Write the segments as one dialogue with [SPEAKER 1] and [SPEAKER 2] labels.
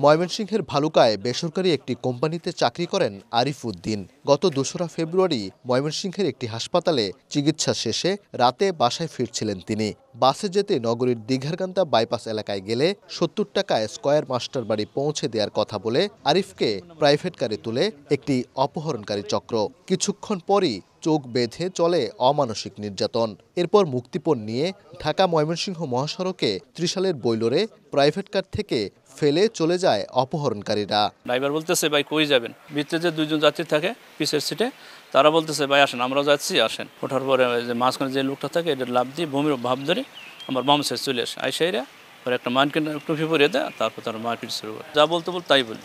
[SPEAKER 1] ময়মনসিংহের ভালুকায় বেসরকারি একটি কোম্পানিতে চাকরি করেন আরিফ উদ্দিন। গত ২রা ফেব্রুয়ারি ময়মনসিংহের একটি হাসপাতালে চিকিৎসা শেষে রাতে বাসায় ফিরছিলেন তিনি। বাসে যেতে নগরীর দীঘারকান্দা বাইপাস এলাকায় গেলে ৭০ টাকায় স্কয়ার মাস্টার বাড়ি পৌঁছে দেওয়ার কথা বলে আরিফকে প্রাইভেট কারে তুলে একটি অপহরণকারী চক্র। কিছুক্ষণ পরই চোখ বেঁধে চলে অমানসিক নির্যাতন। এরপর মুক্তিপণ নিয়ে ঢাকা ময়মনসিংহ মহাসড়কে ত্রিশালের বৈলরে প্রাইভেট কার থেকে ফেলে চলে যায় অপহরণকারীরা।
[SPEAKER 2] ড্রাইভার বলতেছে, ভাই কই যাবেন? ভিতরে যে দুইজন যাত্রী থাকে পিছের সিটে, তারা বলতেছে, ভাই আসেন, আমরা যাচ্ছি, আসেন। ওঠার পরে যে মাঝখানে যে লোকটা থাকে এটা লাভ দিয়ে বমির ভাব ধরে আমার বাম সাইড চলে আসে। আইসাইরা পরে একটা মার্কেট টুপি পরিয়ে দেয়, তারপর তারা মার্কেট শুরু করে। যা বলতে তাই বলি,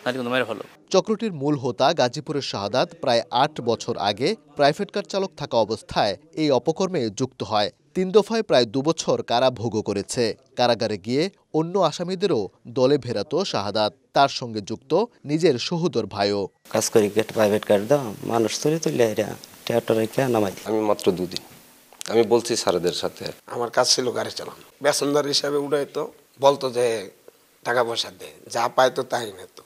[SPEAKER 2] তাই কিন্তু মেরে ভালো।
[SPEAKER 1] চক্রটির মূল হোতা গাজীপুরের শাহাদাত প্রায় ৮ বছর আগে প্রাইভেট কার চালক থাকা অবস্থায় এই অপকর্মে যুক্ত হয়। ৩ দফায় প্রায় ২ বছর কারাভোগও করেছে। কারাগারে গিয়ে অন্য আসামিদেরও দলে ভেড়াতো শাহাদাত। তার সঙ্গে যুক্ত নিজের সহোদর ভাইও।
[SPEAKER 3] কাজ করি প্রাইভেট কার দাও, মানুষ তুলে তুলে টিয়াটা রেখে নামাই।
[SPEAKER 4] আমি মাত্র 2 দিন, আমি বলছি স্যারদের সাথে।
[SPEAKER 5] আমার কাজ ছিল গাড়ি চালানো, প্যাসেঞ্জার হিসাবে উঠাইতো, বলতো যে টাকা পয়সা দে, যা পাইতো তাই নিত,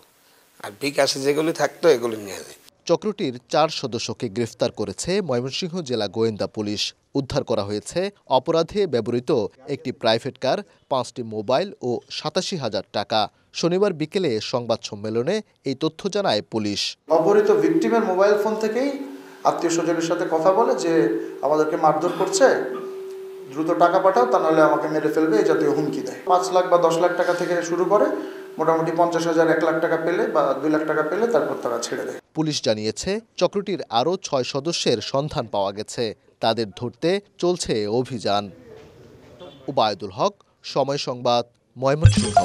[SPEAKER 5] আর বিকাশে যেগুলি থাকতো এগুলি নিয়ে যায়।
[SPEAKER 1] চক্রটির ৪ সদস্যকে গ্রেফতার করেছে ময়মনসিংহ জেলা গোয়েন্দা পুলিশ। উদ্ধার করা হয়েছে অপরাধে ব্যবহৃত একটি প্রাইভেট কার, 5টি মোবাইল ও ৮৭,০০০ টাকা। শনিবার বিকেলে সংবাদ সম্মেলনে এই তথ্য জানায় পুলিশ।
[SPEAKER 6] অপহৃত ভিকটিমের মোবাইল ফোন থেকেই আত্মীয় স্বজনের সাথে কথা বলে যে আমাদেরকে মারধর করছে, দ্রুত টাকা পাঠাও, তা নাহলে আমাকে মেরে ফেলবে, এই জাতীয় হুমকি দেয়। ৫ লাখ বা ১০ লাখ টাকা থেকে শুরু করে মোটামুটি ৫০,০০০, ১ লাখ টাকা পেলে বা ২ লাখ টাকা পেলে তারপর তারা ছেড়ে দেয়।
[SPEAKER 1] পুলিশ জানিয়েছে চক্রটির আরও ৬ সদস্যের সন্ধান পাওয়া গেছে। তাদের ধরতে চলছে অভিযান। উবায়দুল হক, সময় সংবাদ, ময়মনসিংহ।